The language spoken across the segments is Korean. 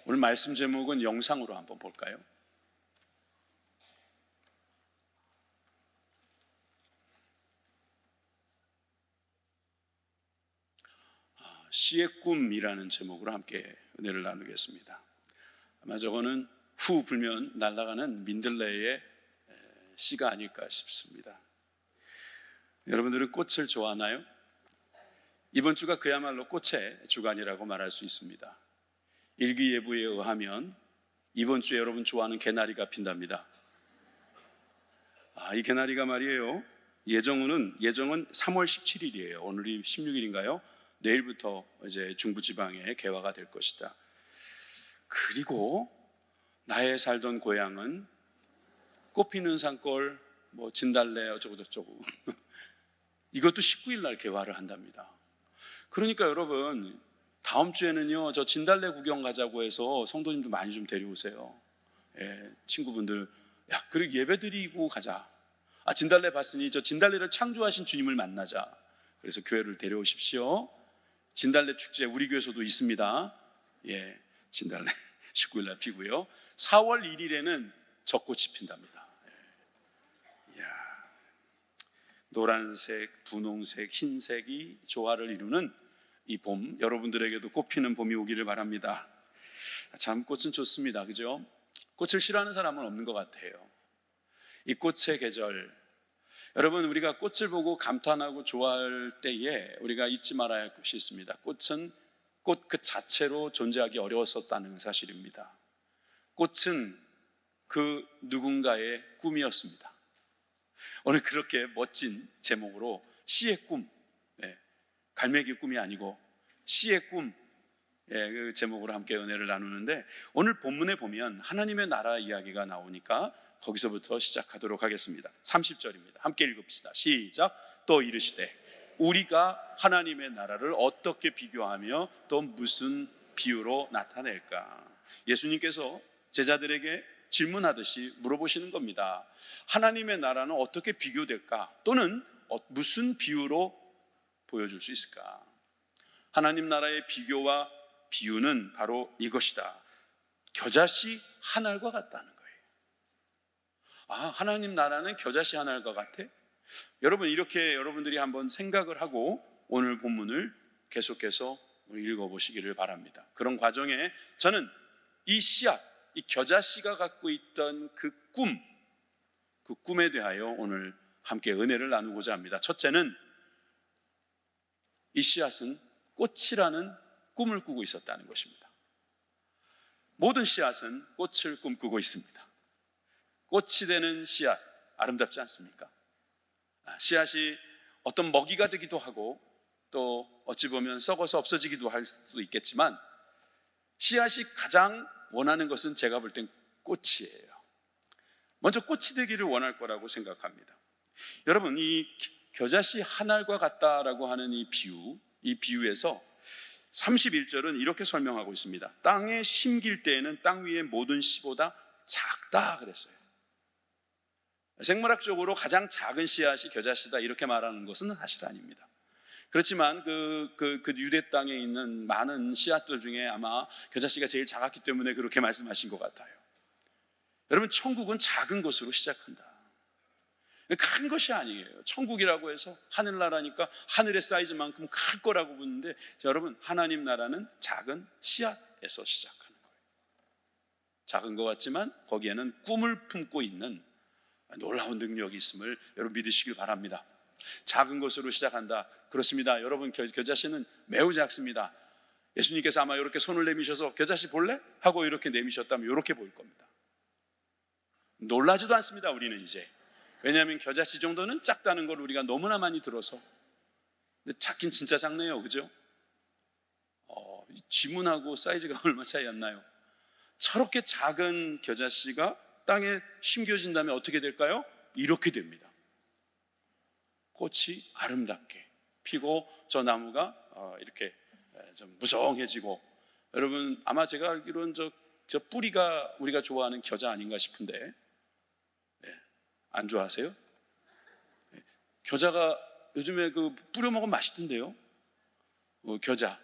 오늘 말씀 제목은 영상으로 한번 볼까요? 씨의 꿈이라는 제목으로 함께 은혜를 나누겠습니다. 아마 저거는 후 불면 날아가는 민들레의 씨가 아닐까 싶습니다. 여러분들은 꽃을 좋아하나요? 이번 주가 그야말로 꽃의 주간이라고 말할 수 있습니다. 일기예보에 의하면 이번 주에 여러분 좋아하는 개나리가 핀답니다. 이 개나리가 말이에요, 예정은 3월 17일이에요. 오늘이 16일인가요? 내일부터 이제 중부지방에 개화가 될 것이다. 그리고 나의 살던 고향은 꽃피는 산골, 진달래 어쩌고저쩌고 이것도 19일 날 개화를 한답니다. 그러니까 여러분, 다음 주에는요, 저 진달래 구경 가자고 해서 성도님들 많이 좀 데려오세요. 친구분들, 그리고 예배 드리고 가자. 진달래 봤으니 저 진달래를 창조하신 주님을 만나자. 그래서 교회를 데려오십시오. 진달래 축제 우리 교회에서도 있습니다. 진달래 19일 날 피고요. 4월 1일에는 젖꽃이 핀답니다. 노란색, 분홍색, 흰색이 조화를 이루는 이 봄, 여러분들에게도 꽃피는 봄이 오기를 바랍니다. 참 꽃은 좋습니다, 그죠? 꽃을 싫어하는 사람은 없는 것 같아요. 이 꽃의 계절, 여러분, 우리가 꽃을 보고 감탄하고 좋아할 때에 우리가 잊지 말아야 할 것이 있습니다. 꽃은 꽃 그 자체로 존재하기 어려웠었다는 사실입니다. 꽃은 그 누군가의 꿈이었습니다. 오늘 그렇게 멋진 제목으로 씨의 꿈, 갈매기 꿈이 아니고 씨의 꿈, 그 제목으로 함께 은혜를 나누는데, 오늘 본문에 보면 하나님의 나라 이야기가 나오니까 거기서부터 시작하도록 하겠습니다. 30절입니다. 함께 읽읍시다. 시작. 또 이르시되 우리가 하나님의 나라를 어떻게 비교하며 또 무슨 비유로 나타낼까? 예수님께서 제자들에게 질문하듯이 물어보시는 겁니다. 하나님의 나라는 어떻게 비교될까? 또는 무슨 비유로 보여줄 수 있을까? 하나님 나라의 비교와 비유는 바로 이것이다. 겨자씨 한 알과 같다는 거예요. 하나님 나라는 겨자씨 한 알과 같아? 여러분, 이렇게 여러분들이 한번 생각을 하고 오늘 본문을 계속해서 읽어보시기를 바랍니다. 그런 과정에 저는 이 씨앗, 이 겨자씨가 갖고 있던 그 꿈에 대하여 오늘 함께 은혜를 나누고자 합니다. 첫째는 이 씨앗은 꽃이라는 꿈을 꾸고 있었다는 것입니다. 모든 씨앗은 꽃을 꿈꾸고 있습니다. 꽃이 되는 씨앗, 아름답지 않습니까? 씨앗이 어떤 먹이가 되기도 하고 또 어찌 보면 썩어서 없어지기도 할 수도 있겠지만, 씨앗이 가장 원하는 것은 제가 볼 땐 꽃이에요. 먼저 꽃이 되기를 원할 거라고 생각합니다. 여러분, 이 겨자씨 한 알과 같다라고 하는 이 비유에서 31절은 이렇게 설명하고 있습니다. 땅에 심길 때에는 땅 위의 모든 씨보다 작다 그랬어요. 생물학적으로 가장 작은 씨앗이 겨자씨다 이렇게 말하는 것은 사실 아닙니다. 그렇지만 그 유대 땅에 있는 많은 씨앗들 중에 아마 겨자씨가 제일 작았기 때문에 그렇게 말씀하신 것 같아요. 여러분, 천국은 작은 것으로 시작한다. 큰 것이 아니에요. 천국이라고 해서 하늘나라니까 하늘의 사이즈만큼 클 거라고 보는데, 여러분, 하나님 나라는 작은 씨앗에서 시작하는 거예요. 작은 것 같지만 거기에는 꿈을 품고 있는 놀라운 능력이 있음을 여러분 믿으시길 바랍니다. 작은 것으로 시작한다. 그렇습니다. 여러분, 겨자씨는 매우 작습니다. 예수님께서 아마 이렇게 손을 내미셔서 겨자씨 볼래? 하고 이렇게 내미셨다면 이렇게 보일 겁니다. 놀라지도 않습니다, 우리는 이제. 왜냐하면 겨자씨 정도는 작다는 걸 우리가 너무나 많이 들어서. 근데 작긴 진짜 작네요, 그죠? 지문하고 사이즈가 얼마 차이 안 나요. 저렇게 작은 겨자씨가 땅에 심겨진다면 어떻게 될까요? 이렇게 됩니다. 꽃이 아름답게 피고 저 나무가 이렇게 좀 무성해지고, 여러분, 아마 제가 알기로는 저 뿌리가 우리가 좋아하는 겨자 아닌가 싶은데, 안 좋아하세요? 겨자가 요즘에 뿌려 먹으면 맛있던데요. 겨자,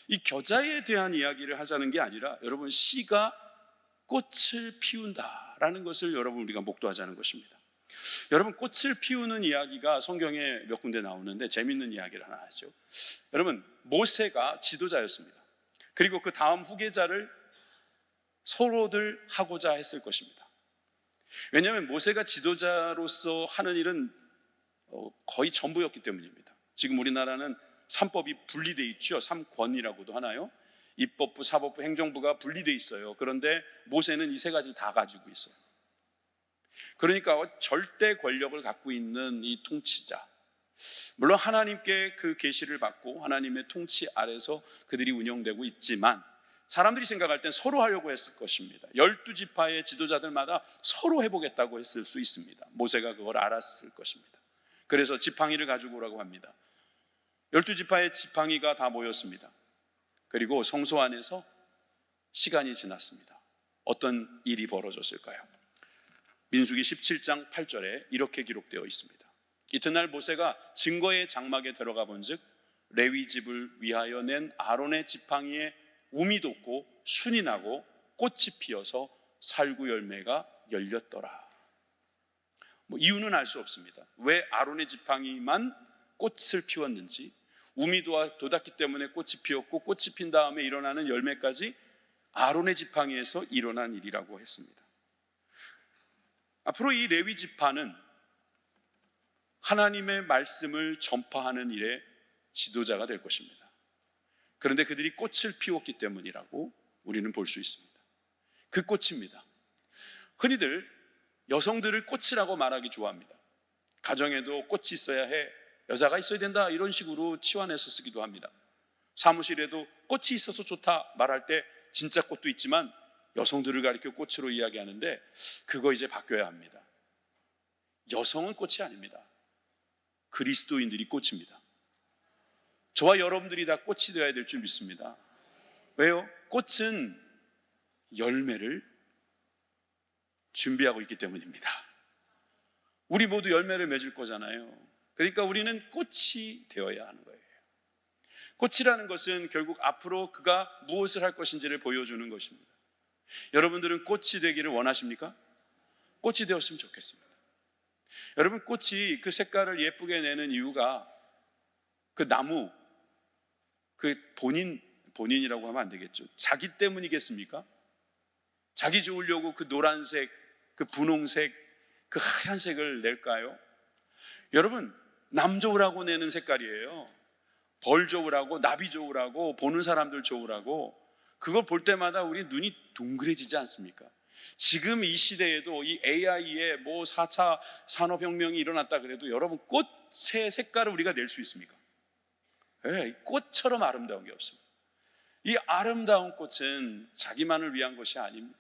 이 겨자에 대한 이야기를 하자는 게 아니라 여러분, 씨가 꽃을 피운다라는 것을 여러분 우리가 목도하자는 것입니다. 여러분, 꽃을 피우는 이야기가 성경에 몇 군데 나오는데 재밌는 이야기를 하나 하죠. 여러분, 모세가 지도자였습니다. 그리고 그 다음 후계자를 서로들 하고자 했을 것입니다. 왜냐하면 모세가 지도자로서 하는 일은 거의 전부였기 때문입니다. 지금 우리나라는 삼법이 분리되어 있죠. 삼권이라고도 하나요? 입법부, 사법부, 행정부가 분리되어 있어요. 그런데 모세는 이 세 가지를 다 가지고 있어요. 그러니까 절대 권력을 갖고 있는 이 통치자, 물론 하나님께 그 계시를 받고 하나님의 통치 아래서 그들이 운영되고 있지만 사람들이 생각할 땐 서로 하려고 했을 것입니다. 12지파의 지도자들마다 서로 해보겠다고 했을 수 있습니다. 모세가 그걸 알았을 것입니다. 그래서 지팡이를 가지고 오라고 합니다. 12지파의 지팡이가 다 모였습니다. 그리고 성소 안에서 시간이 지났습니다. 어떤 일이 벌어졌을까요? 민수기 17장 8절에 이렇게 기록되어 있습니다. 이튿날 모세가 증거의 장막에 들어가 본즉 레위 집을 위하여 낸 아론의 지팡이에 움이 돋고 순이 나고 꽃이 피어서 살구 열매가 열렸더라. 이유는 알 수 없습니다. 왜 아론의 지팡이만 꽃을 피웠는지, 움이 돋았기 때문에 꽃이 피었고 꽃이 핀 다음에 일어나는 열매까지 아론의 지팡이에서 일어난 일이라고 했습니다. 앞으로 이 레위 지파는 하나님의 말씀을 전파하는 일에 지도자가 될 것입니다. 그런데 그들이 꽃을 피웠기 때문이라고 우리는 볼 수 있습니다. 그 꽃입니다. 흔히들 여성들을 꽃이라고 말하기 좋아합니다. 가정에도 꽃이 있어야 해, 여자가 있어야 된다, 이런 식으로 치환해서 쓰기도 합니다. 사무실에도 꽃이 있어서 좋다 말할 때 진짜 꽃도 있지만 여성들을 가리켜 꽃으로 이야기하는데 그거 이제 바뀌어야 합니다. 여성은 꽃이 아닙니다. 그리스도인들이 꽃입니다. 저와 여러분들이 다 꽃이 되어야 될 줄 믿습니다. 왜요? 꽃은 열매를 준비하고 있기 때문입니다. 우리 모두 열매를 맺을 거잖아요. 그러니까 우리는 꽃이 되어야 하는 거예요. 꽃이라는 것은 결국 앞으로 그가 무엇을 할 것인지를 보여주는 것입니다. 여러분들은 꽃이 되기를 원하십니까? 꽃이 되었으면 좋겠습니다. 여러분, 꽃이 그 색깔을 예쁘게 내는 이유가 그 나무, 그 본인이라고 하면 안 되겠죠. 자기 때문이겠습니까? 자기 좋으려고 그 노란색, 그 분홍색, 그 하얀색을 낼까요? 여러분, 남 좋으라고 내는 색깔이에요. 벌 좋으라고, 나비 좋으라고, 보는 사람들 좋으라고. 그걸 볼 때마다 우리 눈이 동그래지지 않습니까? 지금 이 시대에도 이 AI의 4차 산업혁명이 일어났다 그래도 여러분, 꽃의 색깔을 우리가 낼 수 있습니까? 네, 꽃처럼 아름다운 게 없습니다. 이 아름다운 꽃은 자기만을 위한 것이 아닙니다.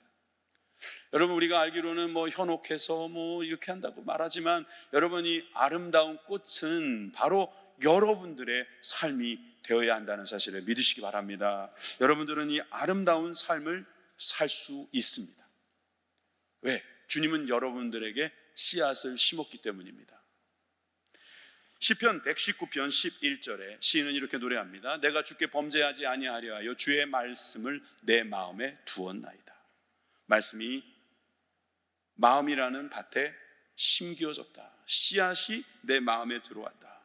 여러분, 우리가 알기로는 현혹해서 이렇게 한다고 말하지만 여러분, 이 아름다운 꽃은 바로 여러분들의 삶이 되어야 한다는 사실을 믿으시기 바랍니다. 여러분들은 이 아름다운 삶을 살 수 있습니다. 왜? 주님은 여러분들에게 씨앗을 심었기 때문입니다. 시편 119편 11절에 시인은 이렇게 노래합니다. 내가 주께 범죄하지 아니하려 하여 주의 말씀을 내 마음에 두었나이다. 말씀이 마음이라는 밭에 심겨졌다. 씨앗이 내 마음에 들어왔다.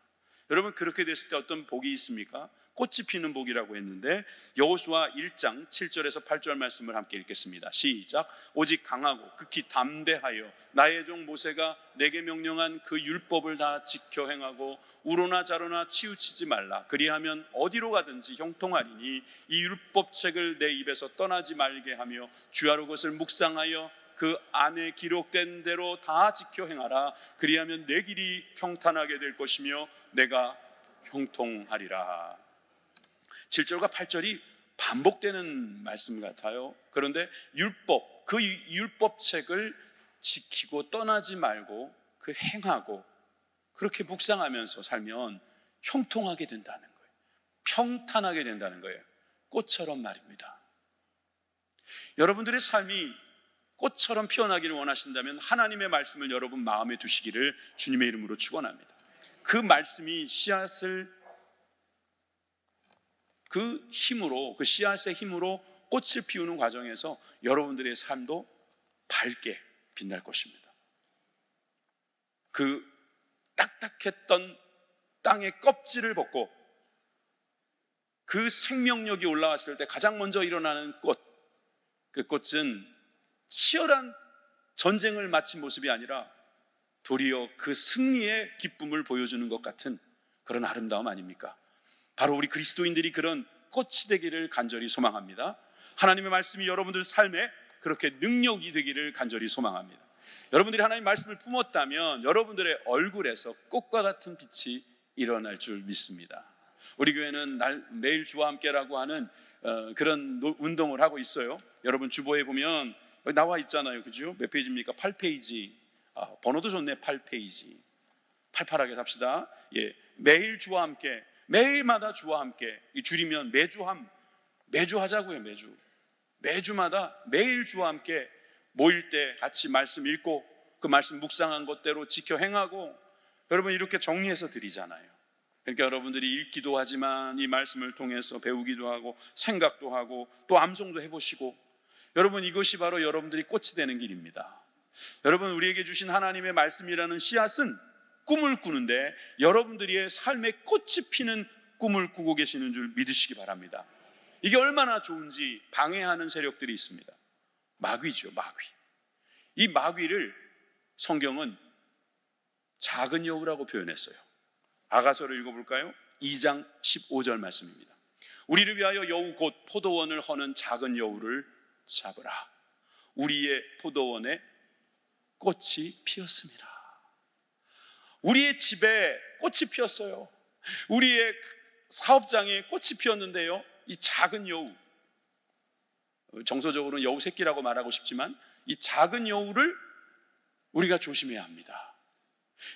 여러분, 그렇게 됐을 때 어떤 복이 있습니까? 꽃이 피는 복이라고 했는데 여호수아 1장 7절에서 8절 말씀을 함께 읽겠습니다. 시작. 오직 강하고 극히 담대하여 나의 종 모세가 내게 명령한 그 율법을 다 지켜 행하고 우로나 자로나 치우치지 말라. 그리하면 어디로 가든지 형통하리니 이 율법책을 내 입에서 떠나지 말게 하며 주야로 그것을 묵상하여 그 안에 기록된 대로 다 지켜 행하라. 그리하면 내 길이 평탄하게 될 것이며 내가 형통하리라. 7절과 8절이 반복되는 말씀 같아요. 그런데 율법, 그 율법책을 지키고 떠나지 말고 그 행하고 그렇게 묵상하면서 살면 형통하게 된다는 거예요. 평탄하게 된다는 거예요. 꽃처럼 말입니다. 여러분들의 삶이 꽃처럼 피어나기를 원하신다면 하나님의 말씀을 여러분 마음에 두시기를 주님의 이름으로 축원합니다. 그 말씀이 씨앗을 그 힘으로, 그 씨앗의 힘으로 꽃을 피우는 과정에서 여러분들의 삶도 밝게 빛날 것입니다. 그 딱딱했던 땅의 껍질을 벗고 그 생명력이 올라왔을 때 가장 먼저 일어나는 꽃, 그 꽃은 치열한 전쟁을 마친 모습이 아니라 도리어 그 승리의 기쁨을 보여주는 것 같은 그런 아름다움 아닙니까? 바로 우리 그리스도인들이 그런 꽃이 되기를 간절히 소망합니다. 하나님의 말씀이 여러분들 삶에 그렇게 능력이 되기를 간절히 소망합니다. 여러분들이 하나님의 말씀을 품었다면 여러분들의 얼굴에서 꽃과 같은 빛이 일어날 줄 믿습니다. 우리 교회는 매일 주와 함께라고 하는 그런 운동을 하고 있어요. 여러분 주보에 보면 여기 나와 있잖아요, 그죠? 몇 페이지입니까? 8페이지. 번호도 좋네, 8페이지. 팔팔하게 삽시다. 예, 매일 주와 함께, 매일마다 주와 함께. 이 줄이면 매주 하자고요. 매주마다 매일 주와 함께 모일 때 같이 말씀 읽고 그 말씀 묵상한 것대로 지켜 행하고, 여러분 이렇게 정리해서 드리잖아요. 그러니까 여러분들이 읽기도 하지만 이 말씀을 통해서 배우기도 하고 생각도 하고 또 암송도 해보시고, 여러분 이것이 바로 여러분들이 꽃이 되는 길입니다. 여러분 우리에게 주신 하나님의 말씀이라는 씨앗은 꿈을 꾸는데 여러분들의 삶에 꽃이 피는 꿈을 꾸고 계시는 줄 믿으시기 바랍니다. 이게 얼마나 좋은지 방해하는 세력들이 있습니다. 마귀죠, 마귀. 이 마귀를 성경은 작은 여우라고 표현했어요. 아가서를 읽어볼까요? 2장 15절 말씀입니다. 우리를 위하여 여우 곧 포도원을 허는 작은 여우를 잡으라. 우리의 포도원에 꽃이 피었습니다. 우리의 집에 꽃이 피었어요. 우리의 사업장에 꽃이 피었는데요, 이 작은 여우, 정서적으로는 여우 새끼라고 말하고 싶지만 이 작은 여우를 우리가 조심해야 합니다.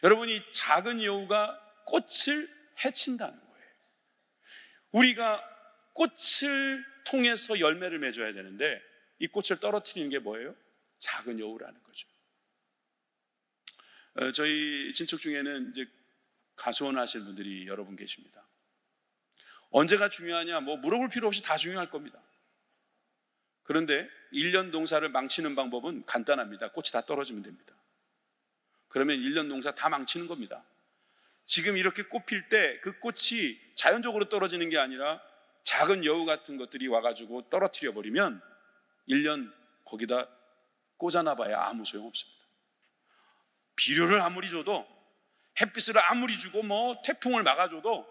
여러분, 이 작은 여우가 꽃을 해친다는 거예요. 우리가 꽃을 통해서 열매를 맺어야 되는데 이 꽃을 떨어뜨리는 게 뭐예요? 작은 여우라는 거죠. 저희 친척 중에는 이제 가수원 하시는 분들이 여러 분 계십니다. 언제가 중요하냐? 물어볼 필요 없이 다 중요할 겁니다. 그런데 1년 농사를 망치는 방법은 간단합니다. 꽃이 다 떨어지면 됩니다. 그러면 1년 농사 다 망치는 겁니다. 지금 이렇게 꽃필 때 그 꽃이 자연적으로 떨어지는 게 아니라 작은 여우 같은 것들이 와가지고 떨어뜨려 버리면 1년 거기다 꽂아놔봐야 아무 소용없습니다. 비료를 아무리 줘도, 햇빛을 아무리 주고 태풍을 막아줘도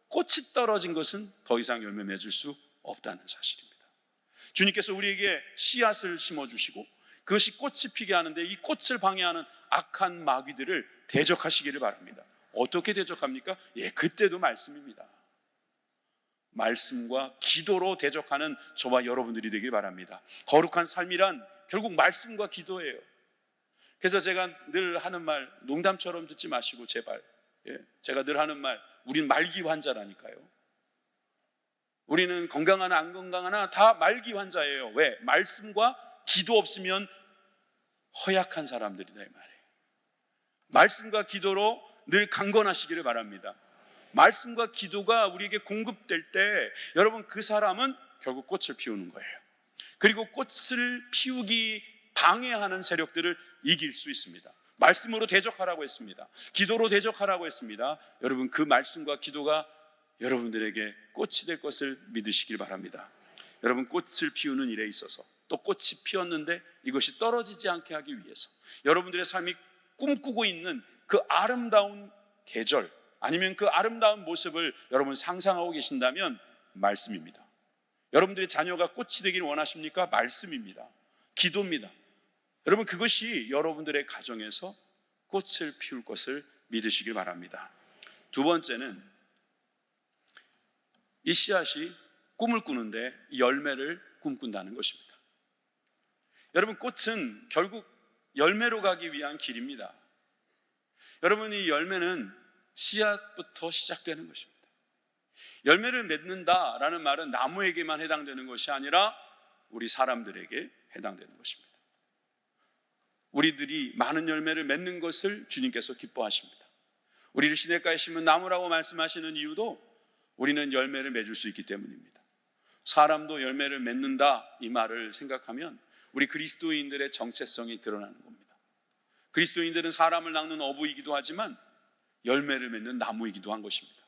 꽃이 떨어진 것은 더 이상 열매 맺을 수 없다는 사실입니다. 주님께서 우리에게 씨앗을 심어주시고 그것이 꽃이 피게 하는데 이 꽃을 방해하는 악한 마귀들을 대적하시기를 바랍니다. 어떻게 대적합니까? 그때도 말씀입니다. 말씀과 기도로 대적하는 저와 여러분들이 되길 바랍니다. 거룩한 삶이란 결국 말씀과 기도예요. 그래서 제가 늘 하는 말, 농담처럼 듣지 마시고 제발, 제가 늘 하는 말, 우린 말기 환자라니까요. 우리는 건강하나 안 건강하나 다 말기 환자예요. 왜? 말씀과 기도 없으면 허약한 사람들이다 이 말이에요. 말씀과 기도로 늘 강건하시기를 바랍니다. 말씀과 기도가 우리에게 공급될 때 여러분 그 사람은 결국 꽃을 피우는 거예요. 그리고 꽃을 피우기 방해하는 세력들을 이길 수 있습니다. 말씀으로 대적하라고 했습니다. 기도로 대적하라고 했습니다. 여러분 그 말씀과 기도가 여러분들에게 꽃이 될 것을 믿으시길 바랍니다. 여러분 꽃을 피우는 일에 있어서 또 꽃이 피었는데 이것이 떨어지지 않게 하기 위해서 여러분들의 삶이 꿈꾸고 있는 그 아름다운 계절 아니면 그 아름다운 모습을 여러분 상상하고 계신다면 말씀입니다. 여러분들의 자녀가 꽃이 되기를 원하십니까? 말씀입니다. 기도입니다. 여러분 그것이 여러분들의 가정에서 꽃을 피울 것을 믿으시길 바랍니다. 두 번째는 이 씨앗이 꿈을 꾸는데 열매를 꿈꾼다는 것입니다. 여러분 꽃은 결국 열매로 가기 위한 길입니다. 여러분 이 열매는 씨앗부터 시작되는 것입니다. 열매를 맺는다라는 말은 나무에게만 해당되는 것이 아니라 우리 사람들에게 해당되는 것입니다. 우리들이 많은 열매를 맺는 것을 주님께서 기뻐하십니다. 우리를 시냇가에 심은 나무라고 말씀하시는 이유도 우리는 열매를 맺을 수 있기 때문입니다. 사람도 열매를 맺는다, 이 말을 생각하면 우리 그리스도인들의 정체성이 드러나는 겁니다. 그리스도인들은 사람을 낚는 어부이기도 하지만 열매를 맺는 나무이기도 한 것입니다.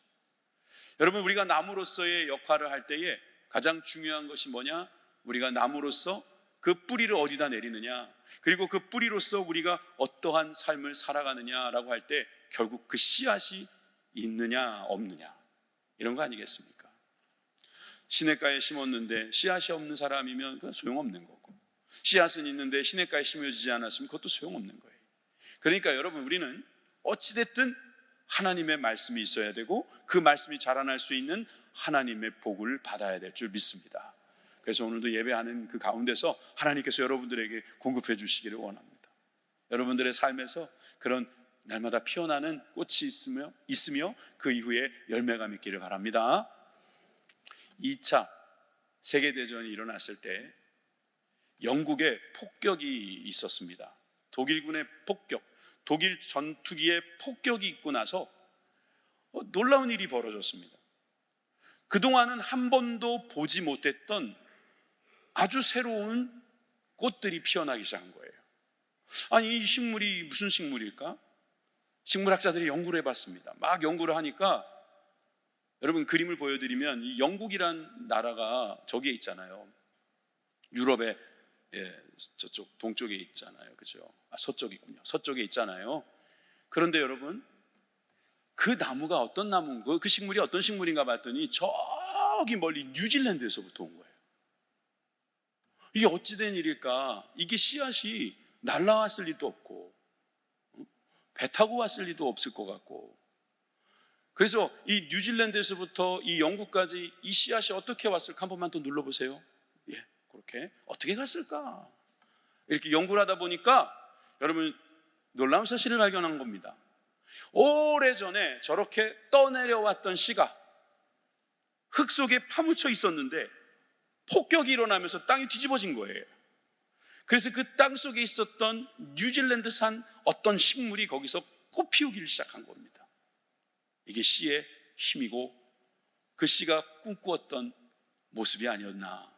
여러분, 우리가 나무로서의 역할을 할 때에 가장 중요한 것이 뭐냐? 우리가 나무로서 그 뿌리를 어디다 내리느냐, 그리고 그 뿌리로서 우리가 어떠한 삶을 살아가느냐라고 할 때 결국 그 씨앗이 있느냐 없느냐, 이런 거 아니겠습니까? 시냇가에 심었는데 씨앗이 없는 사람이면 그건 소용없는 거고, 씨앗은 있는데 시냇가에 심어지지 않았으면 그것도 소용없는 거예요. 그러니까 여러분, 우리는 어찌됐든 하나님의 말씀이 있어야 되고 그 말씀이 자라날 수 있는 하나님의 복을 받아야 될 줄 믿습니다. 그래서 오늘도 예배하는 그 가운데서 하나님께서 여러분들에게 공급해 주시기를 원합니다. 여러분들의 삶에서 그런 날마다 피어나는 꽃이 있으며 그 이후에 열매가 맺기를 바랍니다. 2차 세계대전이 일어났을 때 영국에 폭격이 있었습니다. 독일군의 폭격, 독일 전투기의 폭격이 있고 나서 놀라운 일이 벌어졌습니다. 그동안은 한 번도 보지 못했던 아주 새로운 꽃들이 피어나기 시작한 거예요. 아니, 이 식물이 무슨 식물일까? 식물학자들이 연구를 해봤습니다. 막 연구를 하니까, 여러분 그림을 보여드리면, 이 영국이란 나라가 저기에 있잖아요. 유럽의 저쪽 동쪽에 있잖아요. 그죠? 서쪽에 있군요. 서쪽에 있잖아요. 그런데 여러분, 그 나무가 어떤 나무인가, 그 식물이 어떤 식물인가 봤더니 저기 멀리 뉴질랜드에서부터 온 거예요. 이게 어찌된 일일까? 이게 씨앗이 날라왔을 리도 없고 배 타고 왔을 리도 없을 것 같고, 그래서 이 뉴질랜드에서부터 이 영국까지 이 씨앗이 어떻게 왔을까? 한 번만 더 눌러보세요. 예, 그렇게 어떻게 갔을까? 이렇게 연구를 하다 보니까 여러분, 놀라운 사실을 발견한 겁니다. 오래전에 저렇게 떠내려왔던 씨가 흙 속에 파묻혀 있었는데 폭격이 일어나면서 땅이 뒤집어진 거예요. 그래서 그 땅 속에 있었던 뉴질랜드산 어떤 식물이 거기서 꽃 피우기를 시작한 겁니다. 이게 씨의 힘이고 그 씨가 꿈꾸었던 모습이 아니었나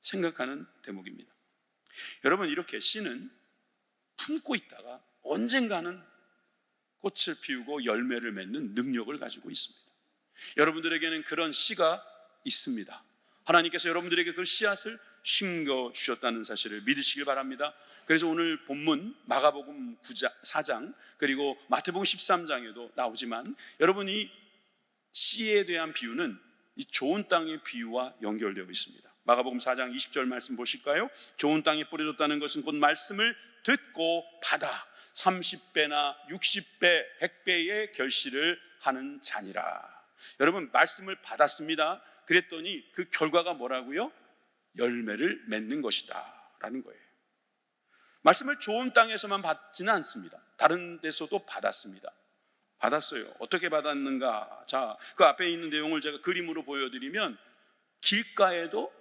생각하는 대목입니다. 여러분, 이렇게 씨는 품고 있다가 언젠가는 꽃을 피우고 열매를 맺는 능력을 가지고 있습니다. 여러분들에게는 그런 씨가 있습니다. 하나님께서 여러분들에게 그 씨앗을 심겨주셨다는 사실을 믿으시길 바랍니다. 그래서 오늘 본문 마가복음 4장 그리고 마태복음 13장에도 나오지만, 여러분이 씨에 대한 비유는 이 좋은 땅의 비유와 연결되어 있습니다. 마가복음 4장 20절 말씀 보실까요? 좋은 땅에 뿌려졌다는 것은 곧 말씀을 듣고 받아 30배나 60배, 100배의 결실을 하는 자니라. 여러분, 말씀을 받았습니다. 그랬더니 그 결과가 뭐라고요? 열매를 맺는 것이다 라는 거예요. 말씀을 좋은 땅에서만 받지는 않습니다. 다른 데서도 받았습니다. 받았어요. 어떻게 받았는가? 자, 그 앞에 있는 내용을 제가 그림으로 보여드리면, 길가에도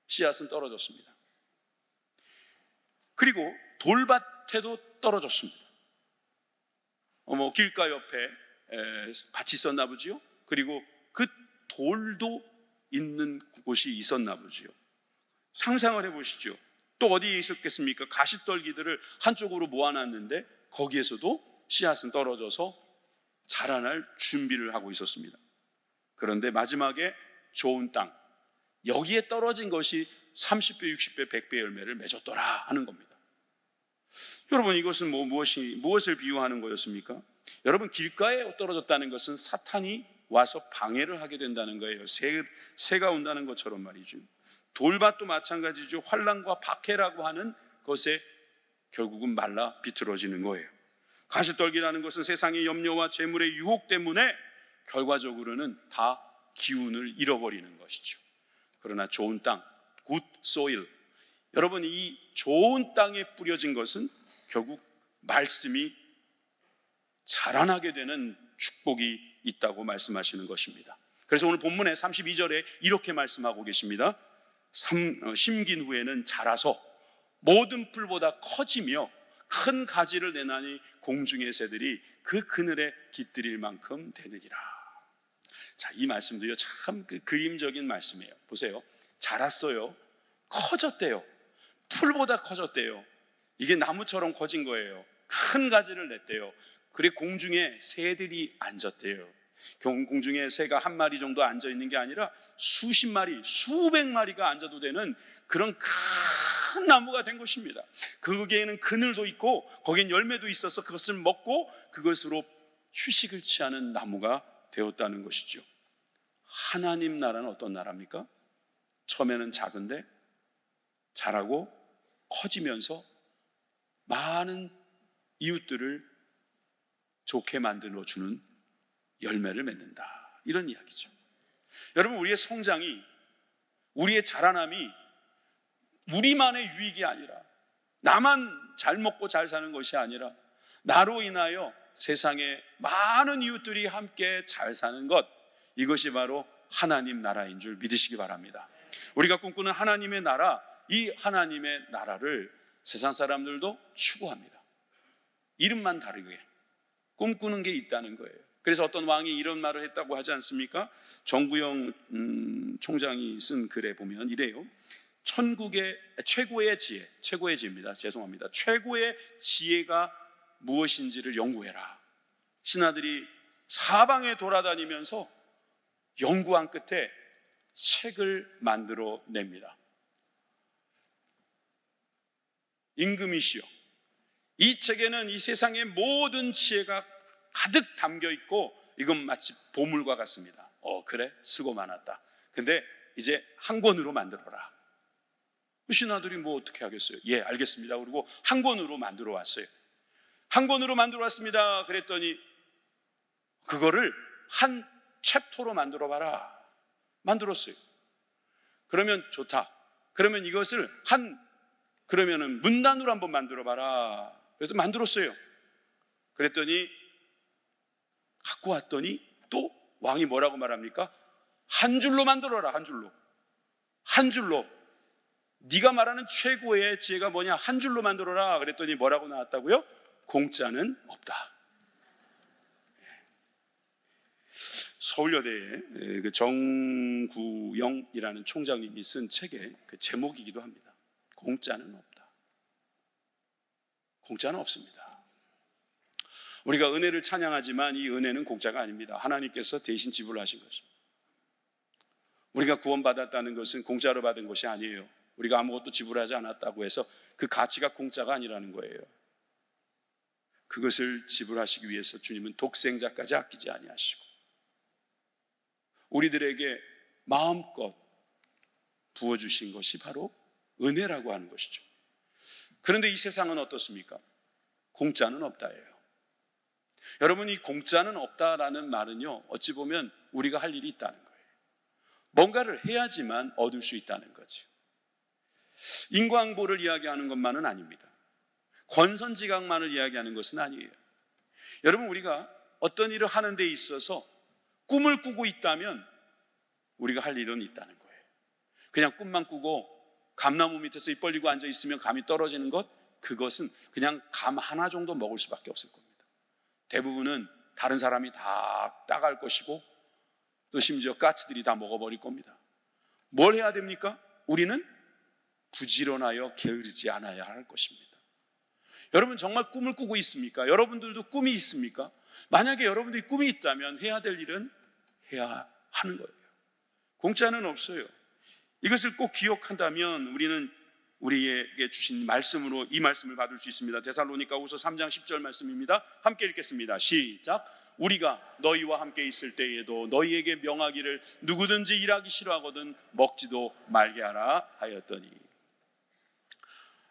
씨앗은 떨어졌습니다. 그리고 돌밭에도 떨어졌습니다. 길가 옆에 밭이 있었나 보지요. 그리고 그 돌도 있는 곳이 있었나 보지요. 상상을 해보시죠. 또 어디에 있었겠습니까? 가시떨기들을 한쪽으로 모아놨는데 거기에서도 씨앗은 떨어져서 자라날 준비를 하고 있었습니다. 그런데 마지막에 좋은 땅, 여기에 떨어진 것이 30배, 60배, 100배 열매를 맺었더라 하는 겁니다. 여러분, 이것은 무엇을 비유하는 거였습니까? 여러분, 길가에 떨어졌다는 것은 사탄이 와서 방해를 하게 된다는 거예요. 새가 온다는 것처럼 말이죠. 돌밭도 마찬가지죠. 환난과 박해라고 하는 것에 결국은 말라 비틀어지는 거예요. 가시떨기라는 것은 세상의 염려와 재물의 유혹 때문에 결과적으로는 다 기운을 잃어버리는 것이죠. 그러나 좋은 땅, good soil, 여러분, 이 좋은 땅에 뿌려진 것은 결국 말씀이 자라나게 되는 축복이 있다고 말씀하시는 것입니다. 그래서 오늘 본문의 32절에 이렇게 말씀하고 계십니다. 심긴 후에는 자라서 모든 풀보다 커지며 큰 가지를 내나니 공중의 새들이 그 그늘에 깃들일 만큼 되느니라. 자, 이 말씀도요 참 그림적인 말씀이에요. 보세요. 자랐어요. 커졌대요. 풀보다 커졌대요. 이게 나무처럼 커진 거예요. 큰 가지를 냈대요. 그래 공중에 새들이 앉았대요. 공중에 새가 한 마리 정도 앉아 있는 게 아니라 수십 마리, 수백 마리가 앉아도 되는 그런 큰 나무가 된 것입니다. 거기에는 그늘도 있고 거기엔 열매도 있어서 그것을 먹고 그것으로 휴식을 취하는 나무가 되었다는 것이죠. 하나님 나라는 어떤 나라입니까? 처음에는 작은데 자라고 커지면서 많은 이웃들을 좋게 만들어주는 열매를 맺는다, 이런 이야기죠. 여러분, 우리의 성장이, 우리의 자라남이 우리만의 유익이 아니라, 나만 잘 먹고 잘 사는 것이 아니라 나로 인하여 세상에 많은 이웃들이 함께 잘 사는 것, 이것이 바로 하나님 나라인 줄 믿으시기 바랍니다. 우리가 꿈꾸는 하나님의 나라, 이 하나님의 나라를 세상 사람들도 추구합니다. 이름만 다르게 꿈꾸는 게 있다는 거예요. 그래서 어떤 왕이 이런 말을 했다고 하지 않습니까? 정구영 총장이 쓴 글에 보면 이래요. 천국의 최고의 지혜입니다. 죄송합니다. 최고의 지혜가 무엇인지를 연구해라. 신하들이 사방에 돌아다니면서 연구한 끝에 책을 만들어 냅니다. 임금이시여, 이 책에는 이 세상의 모든 지혜가 가득 담겨 있고 이건 마치 보물과 같습니다. 그래? 수고 많았다. 근데 이제 한 권으로 만들어라. 신하들이 뭐 어떻게 하겠어요? 예, 알겠습니다. 그리고 한 권으로 만들어 왔어요. 한 권으로 만들어 왔습니다. 그랬더니 그거를 한 챕터로 만들어 봐라. 만들었어요. 그러면 좋다. 그러면 이것을 그러면은 문단으로 한번 만들어 봐라. 그래서 만들었어요. 그랬더니 갖고 왔더니 또 왕이 뭐라고 말합니까? 한 줄로 만들어라. 한 줄로. 네가 말하는 최고의 지혜가 뭐냐? 한 줄로 만들어라. 그랬더니 뭐라고 나왔다고요? 공짜는 없다. 서울여대의 그 정구영이라는 총장님이 쓴 책의 그 제목이기도 합니다. 공짜는 없다. 공짜는 없습니다. 우리가 은혜를 찬양하지만 이 은혜는 공짜가 아닙니다. 하나님께서 대신 지불하신 것입니다. 우리가 구원받았다는 것은 공짜로 받은 것이 아니에요. 우리가 아무것도 지불하지 않았다고 해서 그 가치가 공짜가 아니라는 거예요. 그것을 지불하시기 위해서 주님은 독생자까지 아끼지 아니하시고 우리들에게 마음껏 부어주신 것이 바로 은혜라고 하는 것이죠. 그런데 이 세상은 어떻습니까? 공짜는 없다예요. 여러분, 이 공짜는 없다라는 말은요, 어찌 보면 우리가 할 일이 있다는 거예요. 뭔가를 해야지만 얻을 수 있다는 거죠. 인과응보를 이야기하는 것만은 아닙니다. 권선지각만을 이야기하는 것은 아니에요. 여러분, 우리가 어떤 일을 하는 데 있어서 꿈을 꾸고 있다면 우리가 할 일은 있다는 거예요. 그냥 꿈만 꾸고 감나무 밑에서 입 벌리고 앉아 있으면 감이 떨어지는 것, 그것은 그냥 감 하나 정도 먹을 수밖에 없을 겁니다. 대부분은 다른 사람이 다 따갈 것이고 또 심지어 까치들이 다 먹어버릴 겁니다. 뭘 해야 됩니까? 우리는 부지런하여 게으르지 않아야 할 것입니다. 여러분, 정말 꿈을 꾸고 있습니까? 여러분들도 꿈이 있습니까? 만약에 여러분들이 꿈이 있다면 해야 될 일은 해야 하는 거예요. 공짜는 없어요. 이것을 꼭 기억한다면 우리는 우리에게 주신 말씀으로 이 말씀을 받을 수 있습니다. 데살로니가후서 3장 10절 말씀입니다. 함께 읽겠습니다. 시작. 우리가 너희와 함께 있을 때에도 너희에게 명하기를 누구든지 일하기 싫어하거든 먹지도 말게 하라 하였더니.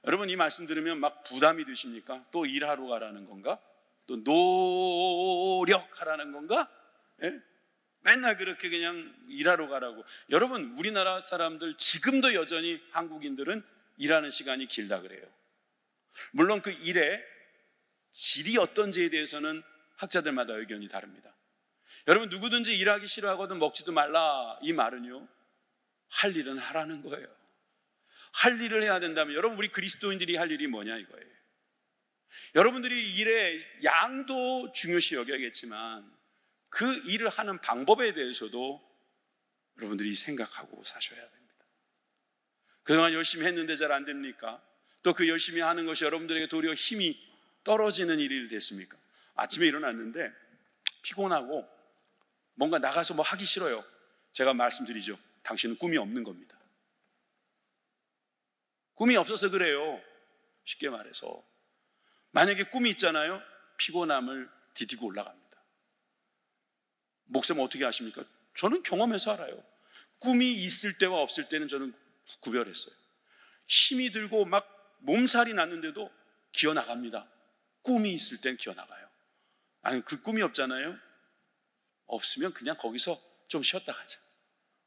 여러분, 이 말씀 들으면 막 부담이 되십니까? 또 일하러 가라는 건가? 또 노력하라는 건가? 예? 맨날 그렇게 그냥 일하러 가라고. 여러분, 우리나라 사람들 지금도 여전히 한국인들은 일하는 시간이 길다 그래요. 물론 그 일의 질이 어떤지에 대해서는 학자들마다 의견이 다릅니다. 여러분, 누구든지 일하기 싫어하거든 먹지도 말라, 이 말은요, 할 일은 하라는 거예요. 할 일을 해야 된다면, 여러분, 우리 그리스도인들이 할 일이 뭐냐 이거예요. 여러분들이 일의 양도 중요시 여겨야겠지만 그 일을 하는 방법에 대해서도 여러분들이 생각하고 사셔야 됩니다. 그동안 열심히 했는데 잘 안 됩니까? 또 그 열심히 하는 것이 여러분들에게 도리어 힘이 떨어지는 일이 됐습니까? 아침에 일어났는데 피곤하고 뭔가 나가서 뭐 하기 싫어요. 제가 말씀드리죠. 당신은 꿈이 없는 겁니다. 꿈이 없어서 그래요. 쉽게 말해서 만약에 꿈이 있잖아요. 피곤함을 디디고 올라갑니다. 목사님 어떻게 아십니까? 저는 경험해서 알아요. 꿈이 있을 때와 없을 때는 저는 구별했어요. 힘이 들고 막 몸살이 났는데도 기어 나갑니다. 꿈이 있을 땐 기어 나가요. 아니 그 꿈이 없잖아요. 없으면 그냥 거기서 좀 쉬었다 가자.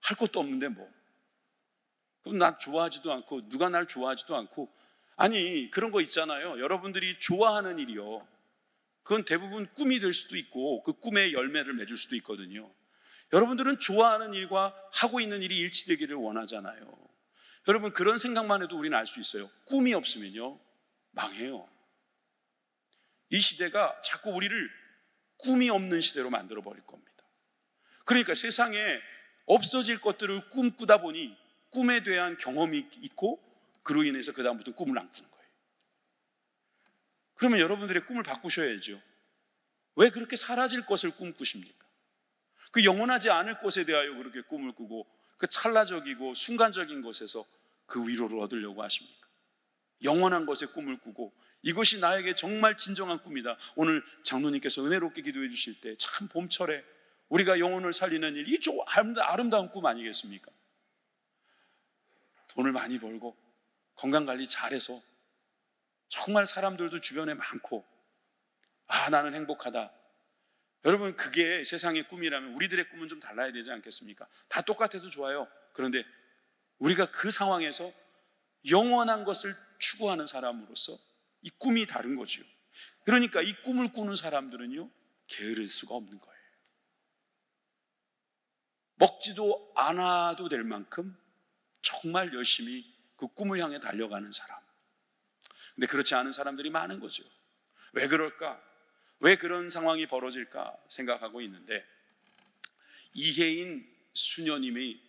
할 것도 없는데 뭐. 그럼 난 좋아하지도 않고 누가 날 좋아하지도 않고. 아니 그런 거 있잖아요. 여러분들이 좋아하는 일이요. 그건 대부분 꿈이 될 수도 있고 그 꿈의 열매를 맺을 수도 있거든요. 여러분들은 좋아하는 일과 하고 있는 일이 일치되기를 원하잖아요. 여러분 그런 생각만 해도 우리는 알 수 있어요. 꿈이 없으면요 망해요. 이 시대가 자꾸 우리를 꿈이 없는 시대로 만들어 버릴 겁니다. 그러니까 세상에 없어질 것들을 꿈꾸다 보니 꿈에 대한 경험이 있고 그로 인해서 그 다음부터 꿈을 안 꾸는 거예요. 그러면 여러분들의 꿈을 바꾸셔야죠. 왜 그렇게 사라질 것을 꿈꾸십니까? 그 영원하지 않을 것에 대하여 그렇게 꿈을 꾸고 그 찰나적이고 순간적인 것에서 그 위로를 얻으려고 하십니까? 영원한 것에 꿈을 꾸고 이것이 나에게 정말 진정한 꿈이다. 오늘 장로님께서 은혜롭게 기도해 주실 때 참 봄철에 우리가 영혼을 살리는 일, 이 좀 아름다운 꿈 아니겠습니까? 돈을 많이 벌고 건강관리 잘해서 정말 사람들도 주변에 많고 나는 행복하다. 여러분 그게 세상의 꿈이라면 우리들의 꿈은 좀 달라야 되지 않겠습니까? 다 똑같아도 좋아요. 그런데 우리가 그 상황에서 영원한 것을 추구하는 사람으로서 이 꿈이 다른 거죠. 그러니까 이 꿈을 꾸는 사람들은요 게으를 수가 없는 거예요. 먹지도 않아도 될 만큼 정말 열심히 그 꿈을 향해 달려가는 사람. 근데 그렇지 않은 사람들이 많은 거죠. 왜 그럴까? 왜 그런 상황이 벌어질까 생각하고 있는데 이혜인 수녀님이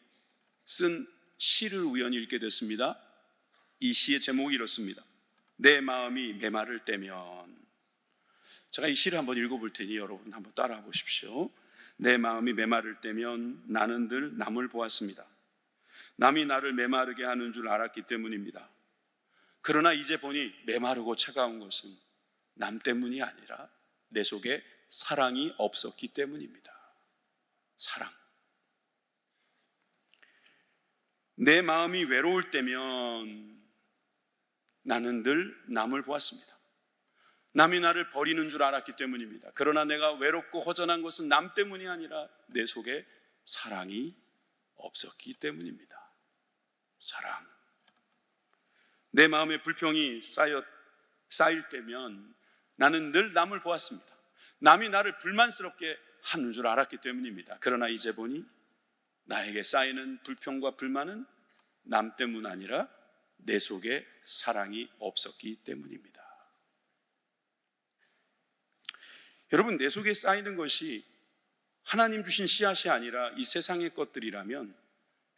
쓴 시를 우연히 읽게 됐습니다. 이 시의 제목이 이렇습니다. 내 마음이 메마를 때면. 제가 이 시를 한번 읽어볼 테니 여러분 한번 따라해 보십시오. 내 마음이 메마를 때면 나는 늘 남을 보았습니다. 남이 나를 메마르게 하는 줄 알았기 때문입니다. 그러나 이제 보니 메마르고 차가운 것은 남 때문이 아니라 내 속에 사랑이 없었기 때문입니다. 사랑. 내 마음이 외로울 때면 나는 늘 남을 보았습니다. 남이 나를 버리는 줄 알았기 때문입니다. 그러나 내가 외롭고 허전한 것은 남 때문이 아니라 내 속에 사랑이 없었기 때문입니다. 사랑. 내 마음에 불평이 쌓일 때면 나는 늘 남을 보았습니다. 남이 나를 불만스럽게 하는 줄 알았기 때문입니다. 그러나 이제 보니 나에게 쌓이는 불평과 불만은 남 때문 아니라 내 속에 사랑이 없었기 때문입니다. 여러분 내 속에 쌓이는 것이 하나님 주신 씨앗이 아니라 이 세상의 것들이라면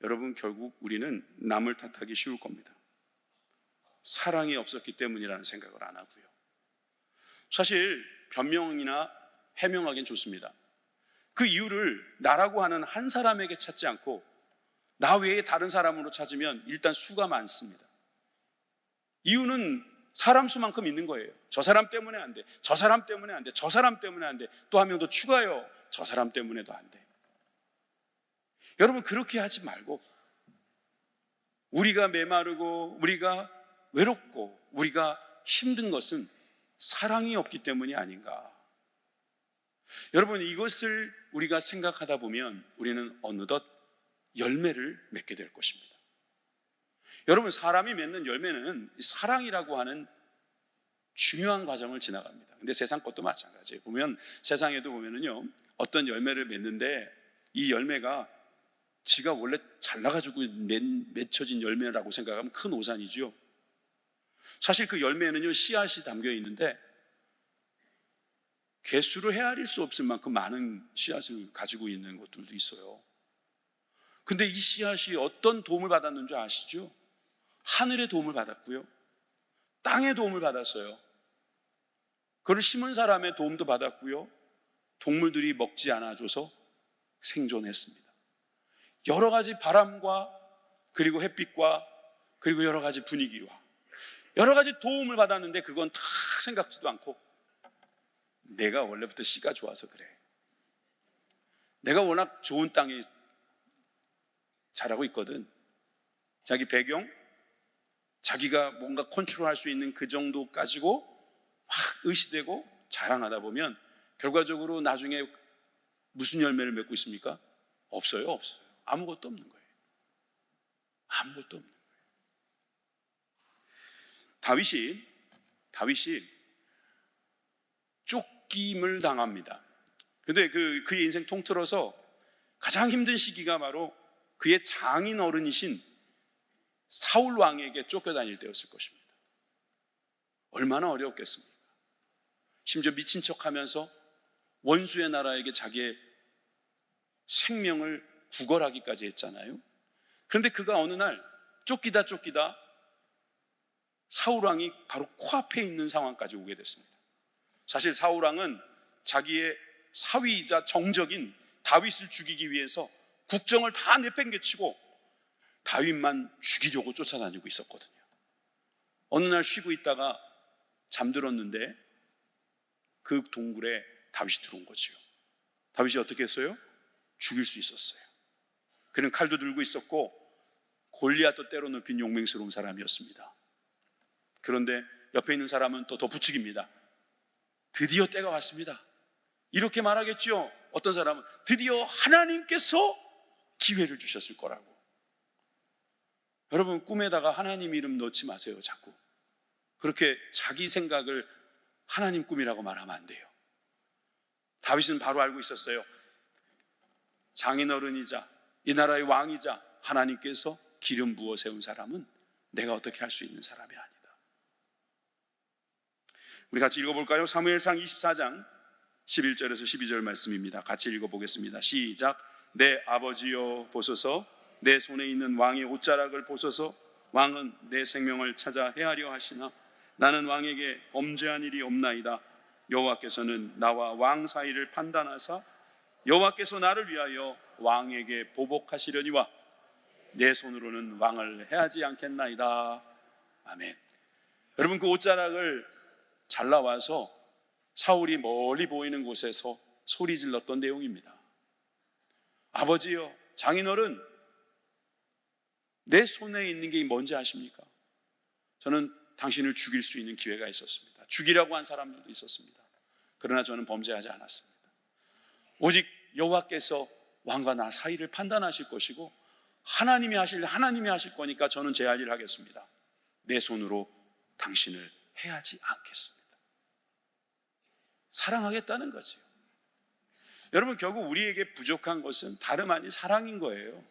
여러분 결국 우리는 남을 탓하기 쉬울 겁니다. 사랑이 없었기 때문이라는 생각을 안 하고요. 사실 변명이나 해명하기는 좋습니다. 그 이유를 나라고 하는 한 사람에게 찾지 않고 나 외에 다른 사람으로 찾으면 일단 수가 많습니다. 이유는 사람 수만큼 있는 거예요. 저 사람 때문에 안 돼. 저 사람 때문에 안 돼. 저 사람 때문에 안 돼. 또 한 명 더 추가요. 저 사람 때문에도 안 돼. 여러분 그렇게 하지 말고 우리가 메마르고 우리가 외롭고 우리가 힘든 것은 사랑이 없기 때문이 아닌가. 여러분 이것을 우리가 생각하다 보면 우리는 어느덧 열매를 맺게 될 것입니다. 여러분 사람이 맺는 열매는 사랑이라고 하는 중요한 과정을 지나갑니다. 근데 세상 것도 마찬가지예요. 보면 세상에도 보면은요 어떤 열매를 맺는데 이 열매가 지가 원래 잘나가지고 맺혀진 열매라고 생각하면 큰 오산이죠. 사실 그 열매에는요 씨앗이 담겨 있는데 개수를 헤아릴 수 없을 만큼 많은 씨앗을 가지고 있는 곳들도 있어요. 근데 이 씨앗이 어떤 도움을 받았는 줄 아시죠? 하늘의 도움을 받았고요, 땅의 도움을 받았어요. 그를 심은 사람의 도움도 받았고요, 동물들이 먹지 않아줘서 생존했습니다. 여러 가지 바람과 그리고 햇빛과 그리고 여러 가지 분위기와 여러 가지 도움을 받았는데 그건 다 생각지도 않고, 내가 원래부터 씨가 좋아서 그래, 내가 워낙 좋은 땅에 자라고 있거든, 자기 배경, 자기가 뭔가 컨트롤할 수 있는 그 정도 가지고 막 의시되고 자랑하다 보면 결과적으로 나중에 무슨 열매를 맺고 있습니까? 없어요. 아무것도 없는 거예요. 아무것도 없는 거예요. 다윗이 쫓김을 당합니다. 근데 그의 인생 통틀어서 가장 힘든 시기가 바로 그의 장인 어른이신 사울 왕에게 쫓겨다닐 때였을 것입니다. 얼마나 어려웠겠습니까? 심지어 미친 척하면서 원수의 나라에게 자기의 생명을 구걸하기까지 했잖아요. 그런데 그가 어느 날 쫓기다 사울 왕이 바로 코앞에 있는 상황까지 오게 됐습니다. 사실 사울 왕은 자기의 사위이자 정적인 다윗을 죽이기 위해서 국정을 다 내팽개치고 다윗만 죽이려고 쫓아다니고 있었거든요. 어느 날 쉬고 있다가 잠들었는데 그 동굴에 다윗이 들어온 거지요. 다윗이 어떻게 했어요? 죽일 수 있었어요. 그는 칼도 들고 있었고 골리앗도 때려 눕힌 용맹스러운 사람이었습니다. 그런데 옆에 있는 사람은 또 덧붙이기입니다. 드디어 때가 왔습니다. 이렇게 말하겠죠. 어떤 사람은 드디어 하나님께서 기회를 주셨을 거라고. 여러분, 꿈에다가 하나님 이름 넣지 마세요. 자꾸 그렇게 자기 생각을 하나님 꿈이라고 말하면 안 돼요. 다윗은 바로 알고 있었어요. 장인어른이자 이 나라의 왕이자 하나님께서 기름 부어 세운 사람은 내가 어떻게 할 수 있는 사람이 아니다. 우리 같이 읽어볼까요? 사무엘상 24장 11절에서 12절 말씀입니다. 같이 읽어보겠습니다. 시작. 내 아버지여 보소서, 내 손에 있는 왕의 옷자락을 보소서. 왕은 내 생명을 찾아 해하려 하시나 나는 왕에게 범죄한 일이 없나이다. 여호와께서는 나와 왕 사이를 판단하사 여호와께서 나를 위하여 왕에게 보복하시려니와 내 손으로는 왕을 해하지 않겠나이다. 아멘. 여러분, 그 옷자락을 잘라와서 사울이 멀리 보이는 곳에서 소리 질렀던 내용입니다. 아버지여, 장인어른, 내 손에 있는 게 뭔지 아십니까? 저는 당신을 죽일 수 있는 기회가 있었습니다. 죽이려고 한 사람들도 있었습니다. 그러나 저는 범죄하지 않았습니다. 오직 여호와께서 왕과 나 사이를 판단하실 것이고 하나님이 하실 거니까 저는 제 할 일을 하겠습니다. 내 손으로 당신을 해하지 않겠습니다. 사랑하겠다는 거지요. 여러분, 결국 우리에게 부족한 것은 다름 아닌 사랑인 거예요.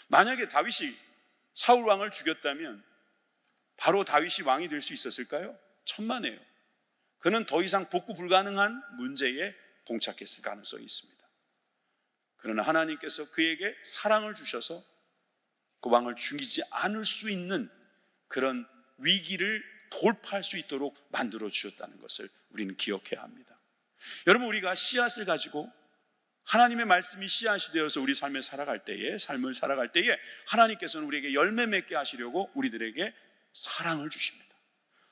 만약에 다윗이 사울 왕을 죽였다면 바로 다윗이 왕이 될 수 있었을까요? 천만에요. 그는 더 이상 복구 불가능한 문제에 봉착했을 가능성이 있습니다. 그러나 하나님께서 그에게 사랑을 주셔서 그 왕을 죽이지 않을 수 있는 그런 위기를 돌파할 수 있도록 만들어 주셨다는 것을 우리는 기억해야 합니다. 여러분, 우리가 씨앗을 가지고 하나님의 말씀이 씨앗이 되어서 우리 삶을 살아갈 때에 하나님께서는 우리에게 열매 맺게 하시려고 우리들에게 사랑을 주십니다.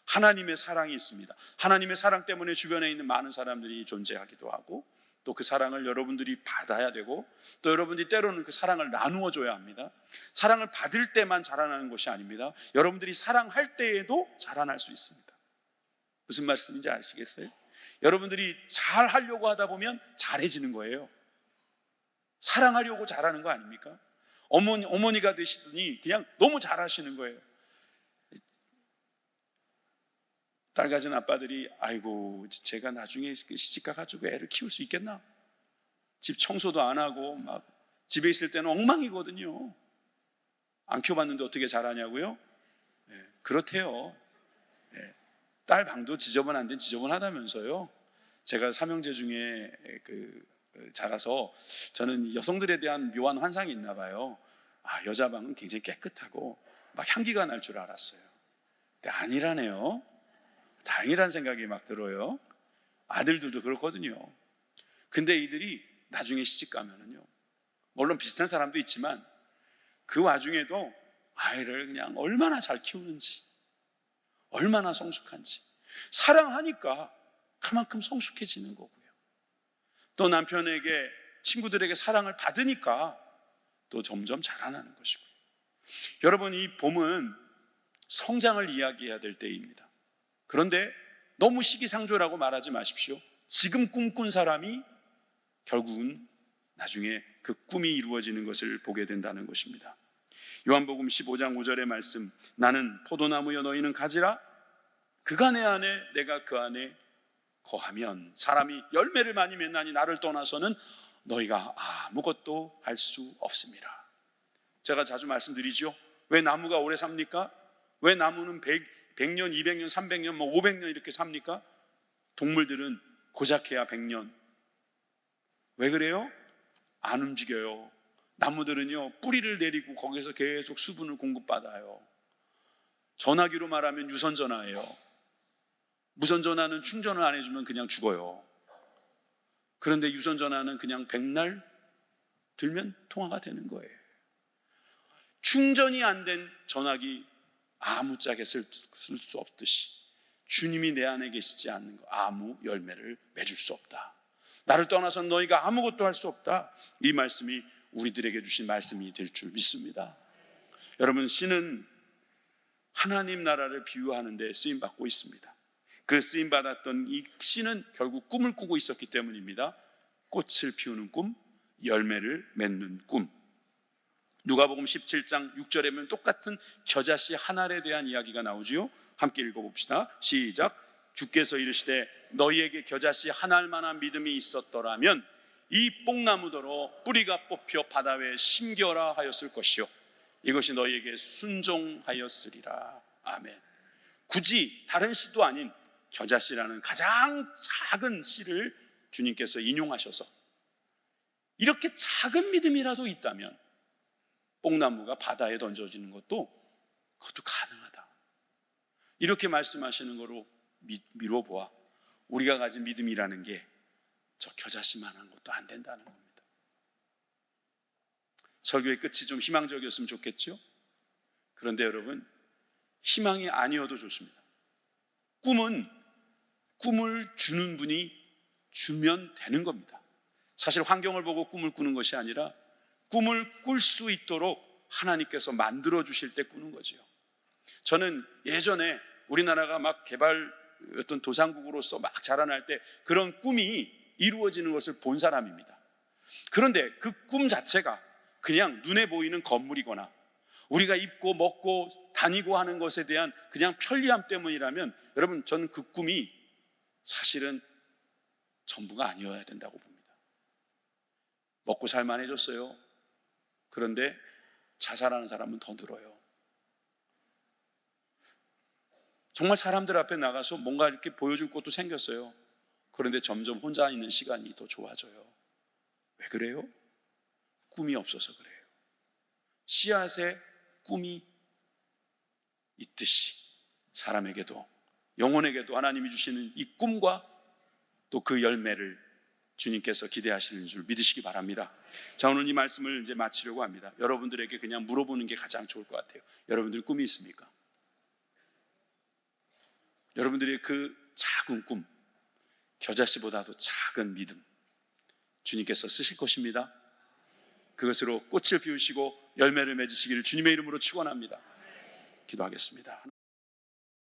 하나님의 사랑이 있습니다. 하나님의 사랑 때문에 주변에 있는 많은 사람들이 존재하기도 하고 또 그 사랑을 여러분들이 받아야 되고 또 여러분들이 때로는 그 사랑을 나누어 줘야 합니다. 사랑을 받을 때만 자라나는 것이 아닙니다. 여러분들이 사랑할 때에도 자라날 수 있습니다. 무슨 말씀인지 아시겠어요? 여러분들이 잘 하려고 하다 보면 잘해지는 거예요. 사랑하려고 잘하는 거 아닙니까? 어머니가 되시더니 그냥 너무 잘하시는 거예요. 딸 가진 아빠들이 아이고 제가 나중에 시집가 가지고 애를 키울 수 있겠나? 집 청소도 안 하고 막 집에 있을 때는 엉망이거든요. 안 키워봤는데 어떻게 잘하냐고요? 그렇대요. 딸 방도 지저분한데 지저분하다면서요. 제가 삼형제 중에 자라서 저는 여성들에 대한 묘한 환상이 있나 봐요. 여자 방은 굉장히 깨끗하고 막 향기가 날 줄 알았어요. 근데 아니라네요. 다행이라는 생각이 막 들어요. 아들들도 그렇거든요. 근데 이들이 나중에 시집 가면은요, 물론 비슷한 사람도 있지만 그 와중에도 아이를 그냥 얼마나 잘 키우는지, 얼마나 성숙한지, 사랑하니까 그만큼 성숙해지는 거고요. 또 남편에게, 친구들에게 사랑을 받으니까 또 점점 자라나는 것이고요. 여러분, 이 봄은 성장을 이야기해야 될 때입니다. 그런데 너무 시기상조라고 말하지 마십시오. 지금 꿈꾼 사람이 결국은 나중에 그 꿈이 이루어지는 것을 보게 된다는 것입니다. 요한복음 15장 5절의 말씀, 나는 포도나무여 너희는 가지라, 그가 내 안에 내가 그 안에 거하면 사람이 열매를 많이 맺나니 나를 떠나서는 너희가 아무것도 할 수 없습니다. 제가 자주 말씀드리죠. 왜 나무가 오래 삽니까? 왜 나무는 100년, 200년, 300년, 500년 이렇게 삽니까? 동물들은 고작해야 100년. 왜 그래요? 안 움직여요. 나무들은요, 뿌리를 내리고 거기서 계속 수분을 공급받아요. 전화기로 말하면 유선전화예요. 무선전화는 충전을 안 해주면 그냥 죽어요. 그런데 유선전화는 그냥 백날 들면 통화가 되는 거예요. 충전이 안 된 전화기 아무짝에 쓸 수 없듯이 주님이 내 안에 계시지 않는 거 아무 열매를 맺을 수 없다. 나를 떠나서 너희가 아무것도 할 수 없다. 이 말씀이 우리들에게 주신 말씀이 될 줄 믿습니다. 여러분, 씨는 하나님 나라를 비유하는 데 쓰임받고 있습니다. 그 쓰임받았던 이 씨는 결국 꿈을 꾸고 있었기 때문입니다. 꽃을 피우는 꿈, 열매를 맺는 꿈. 누가복음 17장 6절에 보면 똑같은 겨자씨 한 알에 대한 이야기가 나오지요. 함께 읽어봅시다. 시작. 주께서 이르시되 너희에게 겨자씨 한 알만한 믿음이 있었더라면 이 뽕나무더러 뿌리가 뽑혀 바다 위에 심겨라 하였을 것이요 이것이 너희에게 순종하였으리라. 아멘. 굳이 다른 씨도 아닌 겨자씨라는 가장 작은 씨를 주님께서 인용하셔서 이렇게 작은 믿음이라도 있다면 뽕나무가 바다에 던져지는 것도 그것도 가능하다. 이렇게 말씀하시는 거로 미뤄보아 우리가 가진 믿음이라는 게 저 겨자씨만한 것도 안 된다는 겁니다. 설교의 끝이 좀 희망적이었으면 좋겠죠? 그런데 여러분, 희망이 아니어도 좋습니다. 꿈을 주는 분이 주면 되는 겁니다. 사실 환경을 보고 꿈을 꾸는 것이 아니라 꿈을 꿀 수 있도록 하나님께서 만들어 주실 때 꾸는 거지요. 저는 예전에 우리나라가 막 개발 어떤 도상국으로서 막 자라날 때 그런 꿈이 이루어지는 것을 본 사람입니다. 그런데 그 꿈 자체가 그냥 눈에 보이는 건물이거나 우리가 입고 먹고 다니고 하는 것에 대한 그냥 편리함 때문이라면 여러분, 저는 그 꿈이 사실은 전부가 아니어야 된다고 봅니다. 먹고 살만해졌어요. 그런데 자살하는 사람은 더 늘어요. 정말 사람들 앞에 나가서 뭔가 이렇게 보여줄 것도 생겼어요. 그런데 점점 혼자 있는 시간이 더 좋아져요. 왜 그래요? 꿈이 없어서 그래요. 씨앗에 꿈이 있듯이 사람에게도 영혼에게도 하나님이 주시는 이 꿈과 또 그 열매를 주님께서 기대하시는 줄 믿으시기 바랍니다. 자, 오늘 이 말씀을 이제 마치려고 합니다. 여러분들에게 그냥 물어보는 게 가장 좋을 것 같아요. 여러분들 꿈이 있습니까? 여러분들의 그 작은 꿈, 겨자씨보다도 작은 믿음 주님께서 쓰실 것입니다. 그것으로 꽃을 피우시고 열매를 맺으시기를 주님의 이름으로 축원합니다. 기도하겠습니다.